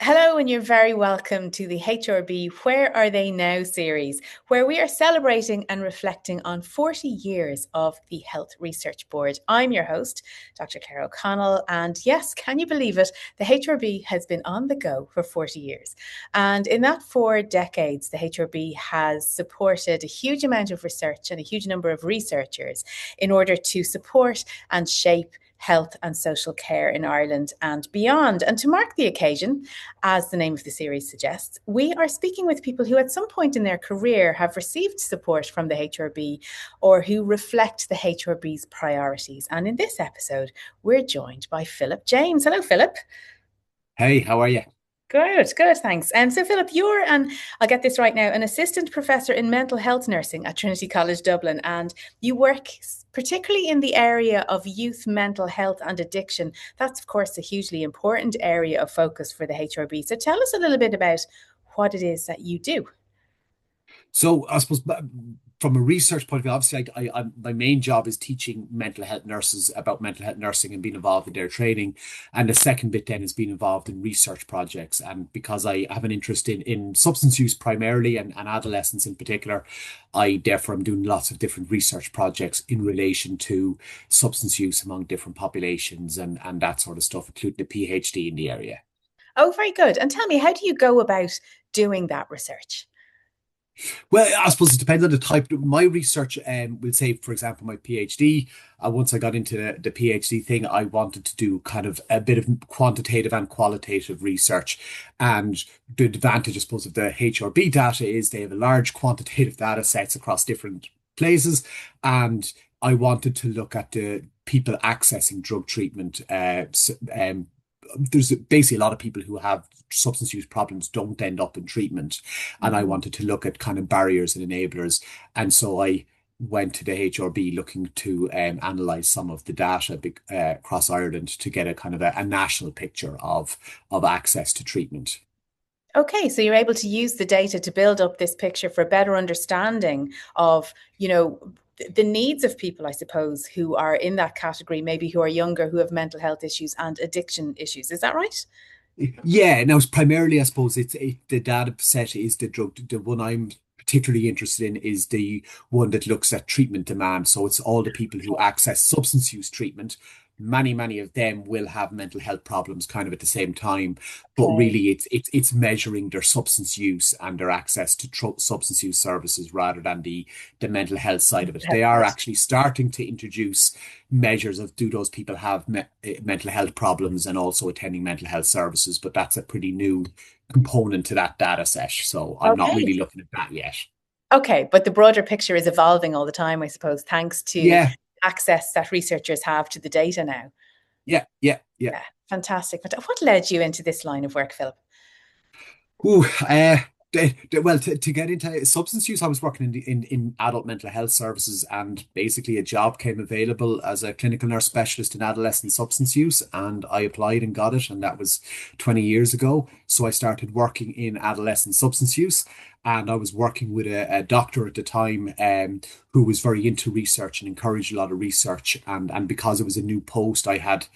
Hello, and you're very welcome to the HRB Where Are They Now series, where we are celebrating and reflecting on 40 years of the Health Research Board. I'm your host, Dr. Claire O'Connell, and yes, can you believe it? The HRB has been on the go for 40 years. And in that 4 decades, the HRB has supported a huge amount of research and a huge number of researchers in order to support and shape health and social care in Ireland and beyond. And to mark the occasion, as the name of the series suggests, we are speaking with people who at some point in their career have received support from the HRB or who reflect the HRB's priorities. And in this episode, we're joined by Philip James. Hello, Philip. Hey, how are you? Good, thanks. And so, Philip, you're I'll get this right now, an assistant professor in mental health nursing at Trinity College Dublin, and you work particularly in the area of youth mental health and addiction. That's, of course, a hugely important area of focus for the HRB. So, tell us a little bit about what it is that you do. So I suppose from a research point of view, obviously, my main job is teaching mental health nurses about mental health nursing and being involved in their training. And the second bit then is being involved in research projects. And because I have an interest in substance use primarily and adolescents in particular, I therefore am doing lots of different research projects in relation to substance use among different populations and that sort of stuff, including a PhD in the area. Oh, very good. And tell me, how do you go about doing that research? Well, I suppose it depends on the type. My research will say, for example, my PhD, once I got into the PhD thing, I wanted to do kind of a bit of quantitative and qualitative research. And the advantage, I suppose, of the HRB data is they have a large quantitative data sets across different places. And I wanted to look at the people accessing drug treatment. There's basically a lot of people who have substance use problems don't end up in treatment. And I Mhm. wanted to look at kind of barriers and enablers. And so I went to the HRB looking to analyze some of the data across Ireland to get a kind of a national picture of access to treatment. Okay, so you're able to use the data to build up this picture for a better understanding of, the needs of people, I suppose, who are in that category, maybe who are younger, who have mental health issues and addiction issues. Is that right? Yeah, now it's primarily, I suppose, the data set is the drug. The one I'm particularly interested in is the one that looks at treatment demand. So it's all the people who access substance use treatment. Many of them will have mental health problems kind of at the same time, but Okay. really it's measuring their substance use and their access to substance use services rather than the mental health side of it. They are actually starting to introduce measures of do those people have mental health problems and also attending mental health services, but that's a pretty new component to that data set. So I'm not Okay. really looking at that yet. Okay, but the broader picture is evolving all the time, I suppose, thanks to Yeah, access that researchers have to the data now. yeah. Yeah, fantastic. But what led you into this line of work, Philip? Ooh, well, to get into substance use, I was working in adult mental health services, and basically a job came available as a clinical nurse specialist in adolescent substance use, and I applied and got it, and that was 20 years ago. So I started working in adolescent substance use, and I was working with a doctor at the time, who was very into research and encouraged a lot of research, and because it was a new post, I had,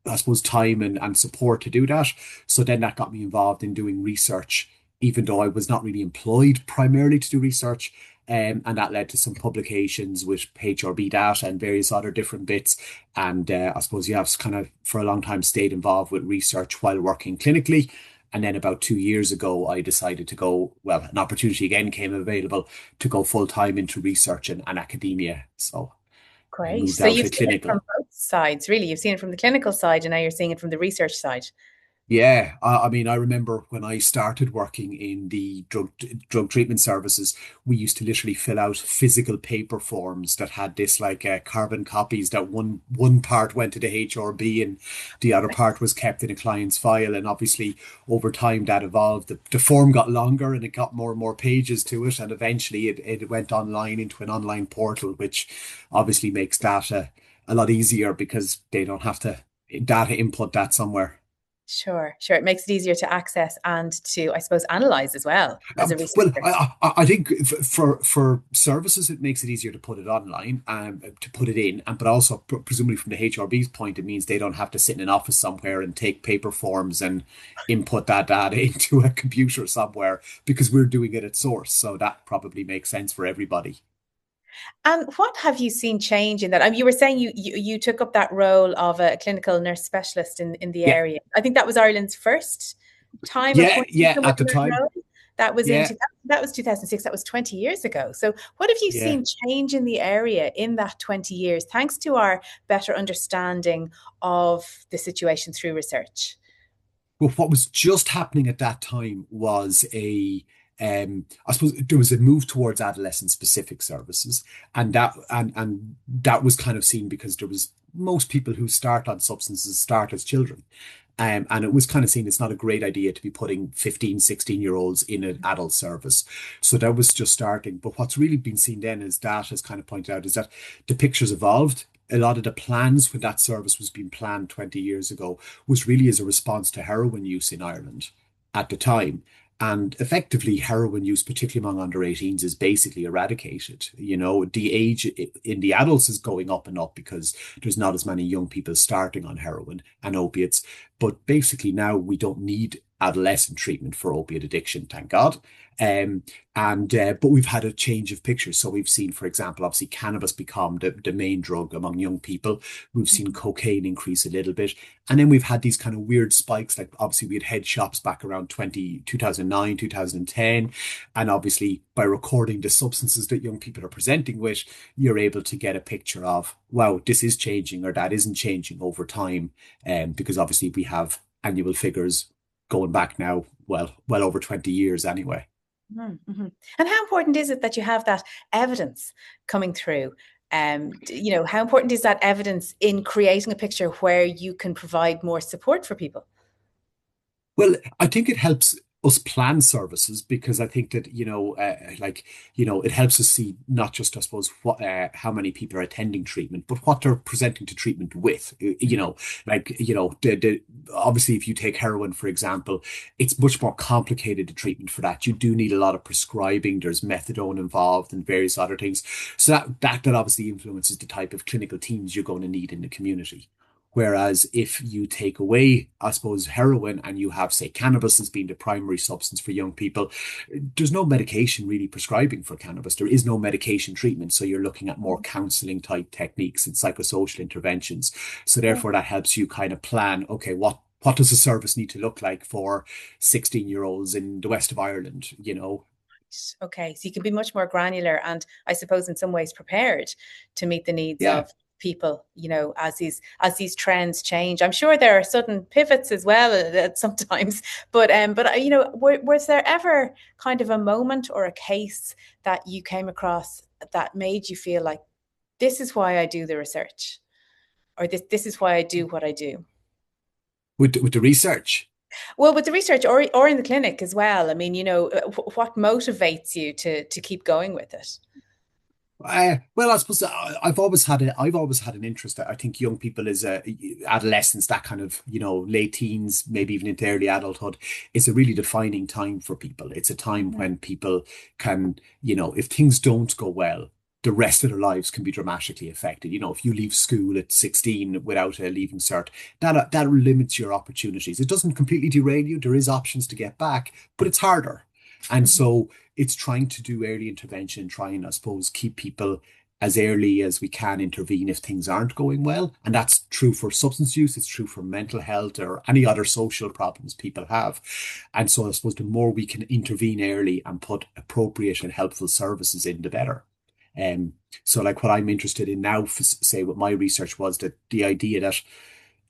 I suppose, time and support to do that. So then that got me involved in doing research, even though I was not really employed primarily to do research. And that led to some publications with HRB data and various other different bits. And I suppose you have kind of for a long time stayed involved with research while working clinically. And then about 2 years ago, I decided to go, well, an opportunity again came available to go full time into research and academia. So I Great. moved So out you've to seen it from clinical. both sides, really. You've seen it from the clinical side, and now you're seeing it from the research side. Yeah, I mean, I remember when I started working in the drug treatment services, we used to literally fill out physical paper forms that had this like carbon copies that one part went to the HRB and the other part was kept in a client's file. And obviously, over time, that evolved. The form got longer and it got more and more pages to it, and eventually it went online into an online portal, which obviously makes data a lot easier because they don't have to data input that somewhere. Sure, sure. It makes it easier to access and to, I suppose, analyze as well as a Well, researcher. I think for services, it makes it easier to put it online, to put it in, and but also presumably from the HRB's point, it means they don't have to sit in an office somewhere and take paper forms and input that data into a computer somewhere because we're doing it at source. So that probably makes sense for everybody. And what have you seen change in that? I mean, you were saying you took up that role of a clinical nurse specialist in the Yeah, area. I think that was Ireland's first time yeah, appointing yeah. someone At the in that time, role. That was yeah, that was 2006. That was 20 years ago. So what have you yeah. seen change in the area in that 20 years, thanks to our better understanding of the situation through research? Well, what was just happening at that time was I suppose there was a move towards adolescent specific services, and that was kind of seen because there was most people who start on substances start as children. And it was kind of seen it's not a great idea to be putting 15, 16 year olds in an adult service. So that was just starting. But what's really been seen then is that, as kind of pointed out, is that the pictures evolved. A lot of the plans when that service was being planned 20 years ago was really as a response to heroin use in Ireland at the time. And effectively, heroin use, particularly among under 18s, is basically eradicated. You know, the age in the adults is going up and up because there's not as many young people starting on heroin and opiates. But basically, now we don't need adolescent treatment for opiate addiction, thank God. Um, but we've had a change of pictures. So we've seen, for example, obviously cannabis become the main drug among young people. We've seen cocaine increase a little bit. And then we've had these kind of weird spikes, like obviously we had head shops back around 2009, 2010. And obviously by recording the substances that young people are presenting with, you're able to get a picture of, wow, this is changing or that isn't changing over time. Because obviously we have annual figures going back now, well over 20 years anyway. Mm-hmm. And how important is it that you have that evidence coming through? How important is that evidence in creating a picture where you can provide more support for people? Well, I think it helps us plan services because I think that, it helps us see not just, I suppose, how many people are attending treatment, but what they're presenting to treatment with. Obviously, if you take heroin, for example, it's much more complicated, the treatment for that. You do need a lot of prescribing. There's methadone involved and various other things. So that obviously influences the type of clinical teams you're going to need in the community. Whereas if you take away, I suppose, heroin and you have, say, cannabis as being the primary substance for young people, there's no medication really prescribing for cannabis. There is no medication treatment. So you're looking at more counseling type techniques and psychosocial interventions. So therefore, that helps you kind of plan, okay, what does a service need to look like for 16-year-olds in the west of Ireland, you know? Okay, so you can be much more granular and I suppose in some ways prepared to meet the needs Yeah. of people, as these trends change. I'm sure there are sudden pivots as well sometimes, but was there ever kind of a moment or a case that you came across that made you feel like this is why I do the research, or this is why I do what I do? With the research. Well, with the research or in the clinic as well. I mean, what motivates you to keep going with it? Well, I suppose I've always had an interest. I think young people as adolescents, that kind of, late teens, maybe even into early adulthood, is a really defining time for people. It's a time when people can, if things don't go well, the rest of their lives can be dramatically affected. If you leave school at 16 without a leaving cert, that limits your opportunities. It doesn't completely derail you. There is options to get back, but it's harder. And Mhm. so it's trying to do early intervention, trying, I suppose, keep people as early as we can intervene if things aren't going well. And that's true for substance use, it's true for mental health or any other social problems people have. And so I suppose the more we can intervene early and put appropriate and helpful services in, the better. Um, so like what I'm interested in now, say what my research was, that the idea that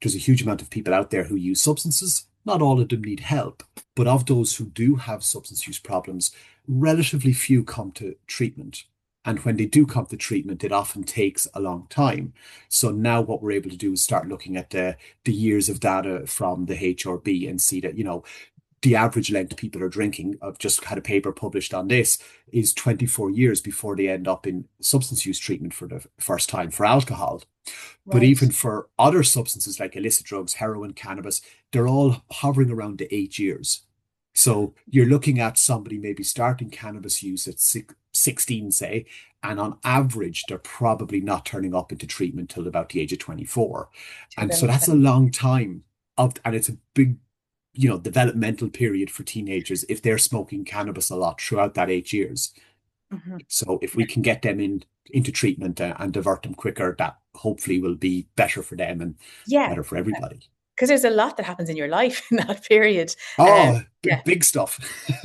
there's a huge amount of people out there who use substances. Not all of them need help, but of those who do have substance use problems, relatively few come to treatment. And when they do come to treatment, it often takes a long time. So now what we're able to do is start looking at the years of data from the HRB and see that, the average length people are drinking, I've just had a paper published on this, is 24 years before they end up in substance use treatment for the first time for alcohol. But even Right. for other substances like illicit drugs, heroin, cannabis, they're all hovering around the 8 years. So you're looking at somebody maybe starting cannabis use at 16, say, and on average, they're probably not turning up into treatment till about the age of 24. Till And then so it's that's a long time and it's a big, developmental period for teenagers if they're smoking cannabis a lot throughout that 8 years. Mhm. So if we can get them into treatment and divert them quicker, that hopefully will be better for them and Yeah. better for everybody. Because there's a lot that happens in your life in that period. Oh, Yeah. big stuff.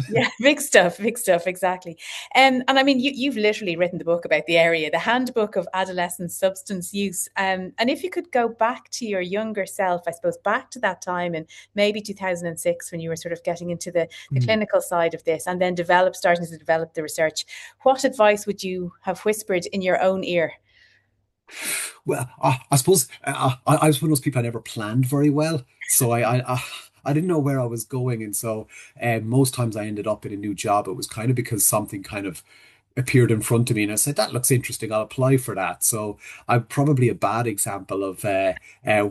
Yeah, big stuff, exactly. And I mean, you've literally written the book about the area, the Handbook of Adolescent Substance Use. And if you could go back to your younger self, I suppose, back to that time in maybe 2006 when you were sort of getting into the Hmm. clinical side of this and then starting to develop the research, what advice would you have whispered in your own ear? Well, I suppose I was one of those people I never planned very well, so I didn't know where I was going, and so most times I ended up in a new job. It was kind of because something kind of appeared in front of me, and I said that looks interesting. I'll apply for that. So I'm probably a bad example of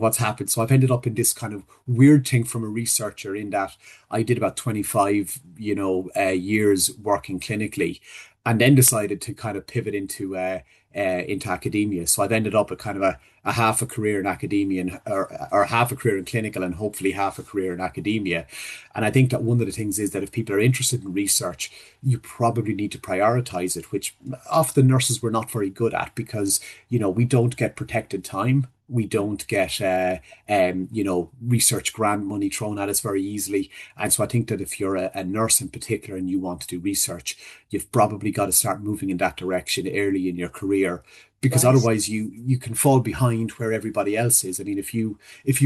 what's happened. So I've ended up in this kind of weird thing from a researcher in that I did about 25, years working clinically, and then decided to kind of pivot into academia. So I've ended up at kind of a half a career in academia or half a career in clinical and hopefully half a career in academia. And I think that one of the things is that if people are interested in research, you probably need to prioritize it, which often nurses were not very good at because, we don't get protected time. We don't get, research grant money thrown at us very easily. And so I think that if you're a nurse in particular and you want to do research, you've probably got to start moving in that direction early in your career because Right. otherwise you can fall behind where everybody else is. I mean, if you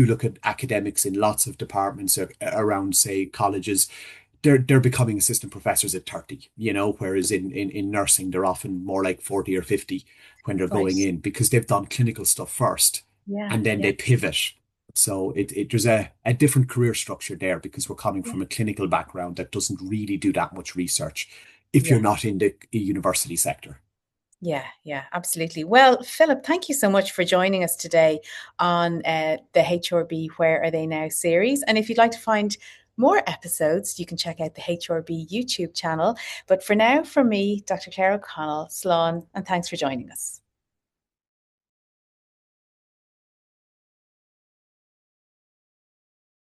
look at academics in lots of departments around, say, colleges, they're becoming assistant professors at 30, whereas in nursing they're often more like 40 or 50 when they're Right. going in because they've done clinical stuff first Yeah. and then Yeah. they pivot. So there's a different career structure there because we're coming Yeah. from a clinical background that doesn't really do that much research if you're Yeah. not in the university sector. Yeah, yeah, absolutely. Well, Philip, thank you so much for joining us today on the HRB Where Are They Now series. And if you'd like to find more episodes, you can check out the HRB YouTube channel. But for now, from me, Dr. Claire O'Connell, Slán, and thanks for joining us.